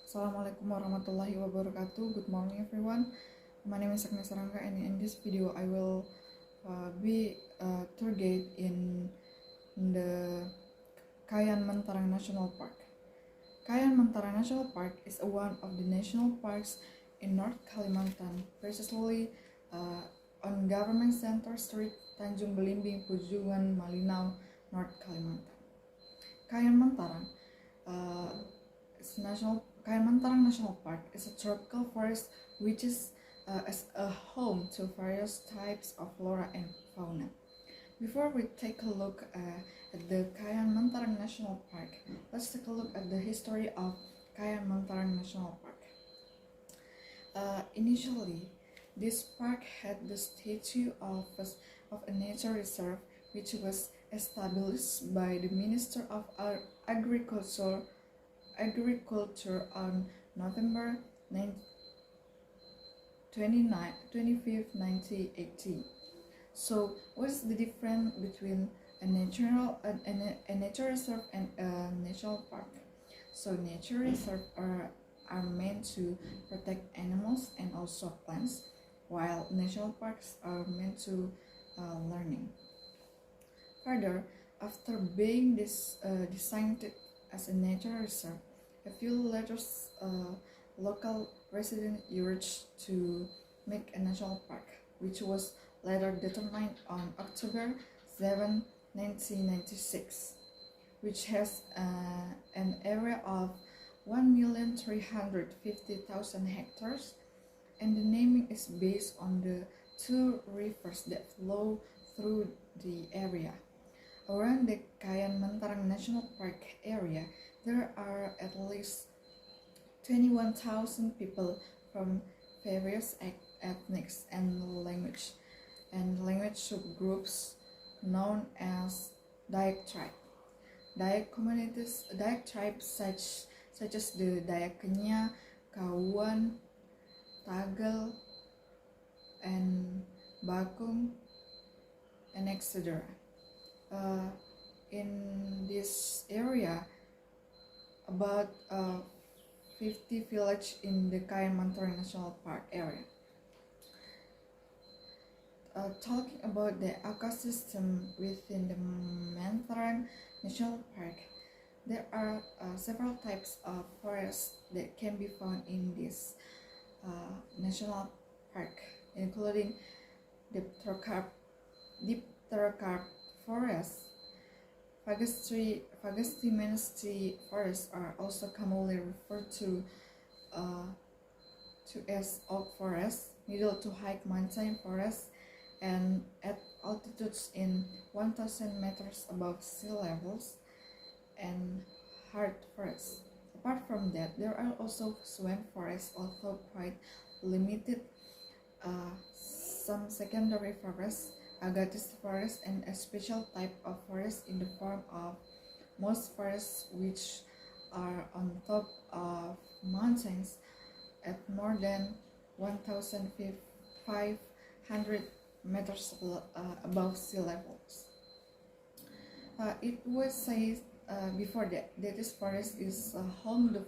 Assalamualaikum warahmatullahi wabarakatuh. Good morning everyone. My name is Rangga, and in this video I will be a tour guide in the Kayan Mentarang National Park. Kayan Mentarang National Park is one of the national parks in North Kalimantan, precisely on Government Center Street, Tanjung Belimbing, Pujungan, Malinau, North Kalimantan. Kayan Mentarang Kayan Mentarang National Park is a tropical forest which is as a home to various types of flora and fauna. Before we take a look at the Kayan Mentarang National Park, let's take a look at the history of Kayan Mentarang National Park. Initially, this park had the statue of a nature reserve, which was established by the Minister of Agriculture on November 25, 1980. So, what's the difference between a nature reserve and a national park? So, nature reserve are meant to protect animals and also plants, while national parks are meant to learning. Further, after being designed as a nature reserve, a few letters local residents urged to make a national park, which was later determined on October 7, 1996, which has an area of 1,350,000 hectares, and the naming is based on the two rivers that flow through the area. Around the Kayan Mentarang National Park area, there are at least 21,000 people from various ethnic and language subgroups known as Dayak tribe. Dayak tribes such as the Dayak Kenya, Kawan, Tagal, and Bakung, and etc. In this area, about 50 villages in the Kayan Mentarang National Park area. Talking about the ecosystem within the Mentarang National Park, there are several types of forests that can be found in this national park, including dipterocarp forests. Fagustimaniste forests are also commonly referred to as oak forests, middle to high mountain forests, and at altitudes in 1,000 meters above sea levels, and hard forests. Apart from that, there are also swamp forests, although quite limited. Some secondary forests, agatis forest, and a special type of forest in the form of moss forests, which are on top of mountains at more than 1,500 meters above sea levels. It was said before that this forest is home to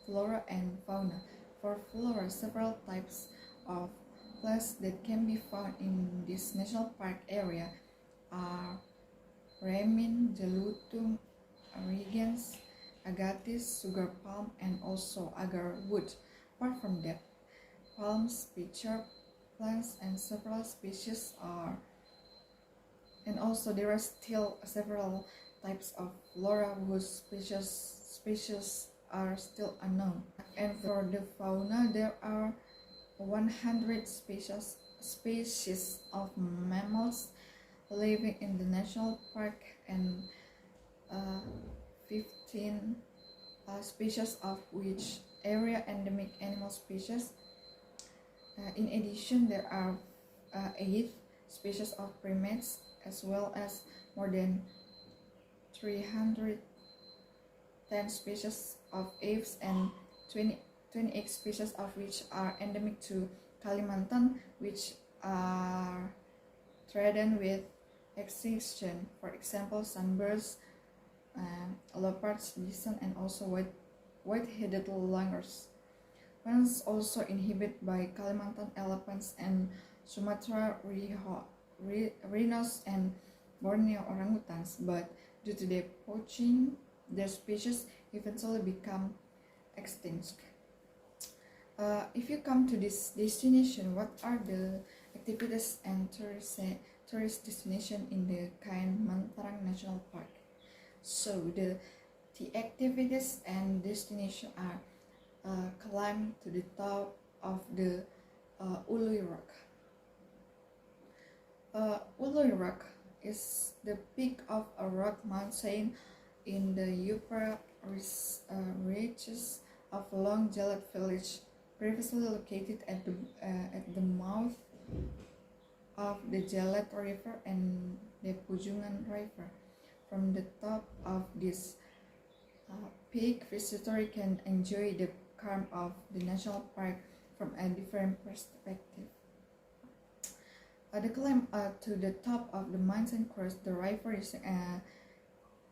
flora and fauna. For flora, several types of plants that can be found in this national park area are remin, jalutung, regens, agatis, sugar palm, and also agar wood. Apart from that, palms, pitcher plants, and several species are, and also there are still several types of flora whose species are still unknown. And for the fauna, there are 100 species of mammals living in the national park, and 15 species of which area endemic animal species. In addition, there are 8 species of primates, as well as more than 310 species of apes, and 28 species of which are endemic to Kalimantan, which are threatened with extinction. For example, sunbirds, leopards, bison, and also white white-headed langurs. Once also inhabited by Kalimantan elephants and Sumatra rhinos and Borneo orangutans, but due to their poaching, their species eventually become extinct. If you come to this destination, what are the activities and tourist destination in the Kayan Mentarang National Park? So the activities and destination are climb to the top of the Ului Rock. Ului Rock is the peak of a rock mountain in the upper reaches of Long Jalat village, previously located at the mouth of the Jalat River and the Pujungan River. From the top of this peak, visitors can enjoy the charm of the national park from a different perspective. The climb to the top of the mountain cross the river using a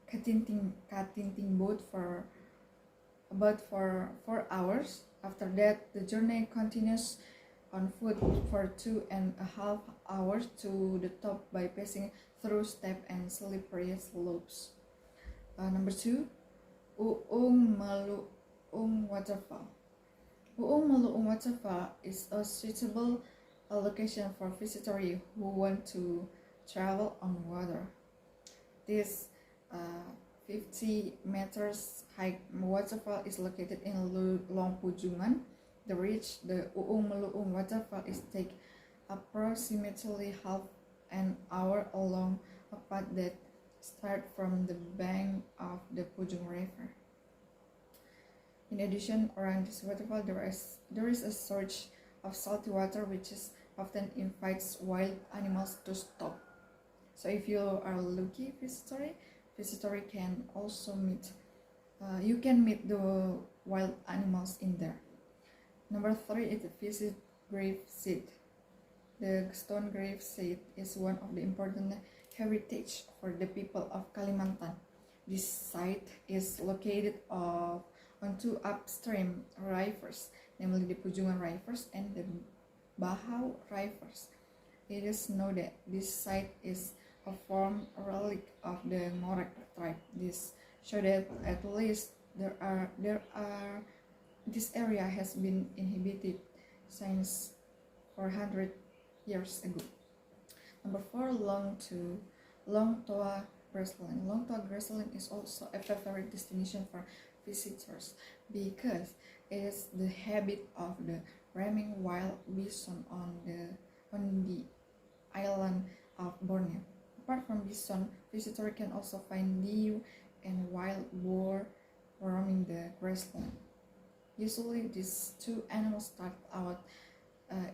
katinting boat for about 4 hours. After that, the journey continues on foot for 2.5 hours to the top by passing through steep and slippery slopes. Number 2, Uung Maluung Waterfall. Uung Maluung Waterfall is a suitable location for visitors who want to travel on water. This 50 meters high waterfall is located in Long Pujungan. The reach the Uung Maluung Waterfall is take approximately half an hour along a path that starts from the bank of the Pujung River. In addition, around this waterfall there is a source of salty water which often invites wild animals to stop. So if you are a lucky visitor can also meet the wild animals in there. Number 3 is the visit grave site. The stone grave site is one of the important heritage for the people of Kalimantan. This site is located on 2 upstream rivers, namely the Pujungan rivers and the Bahau rivers. It is known that this site is a former relic of the Morek tribe. This shows that at least this area has been inhabited since 400 years ago. Number 4, Long Toa Grassland. Long Toa Grassland is also a favorite destination for visitors because it is the habit of the roaming wild bison on the island of Borneo. Apart from bison, visitors can also find deer and wild boar roaming the grassland. Usually, these 2 animals start out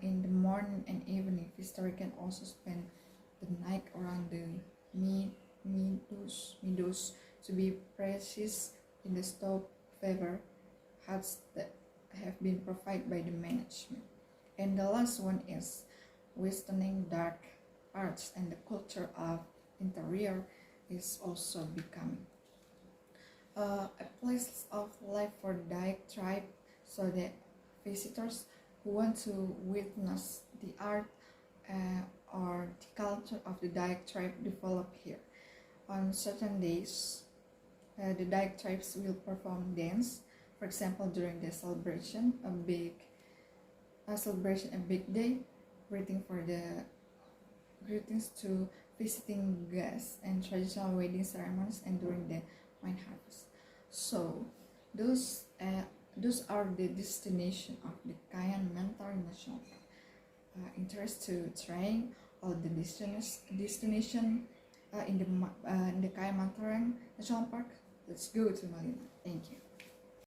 in the morning and evening. Visitors can also spend the night around the meadows to be precious in the stove favor huts that have been provided by the management. And the last one is Westerning dark arts and the culture of interior is also becoming a place of life for Dayak tribe, so that visitors who want to witness the art or the culture of the Dayak tribe develop here. On certain days, the Dayak tribes will perform dance. For example, during the celebration, a big day, greetings to visiting guests and traditional wedding ceremonies and during the wine harvest. So those are the destination of the Kayan Mentarang National Park. Interest to trying all the destination in the Kayan Mentarang National Park? Let's go to Malina. Thank you.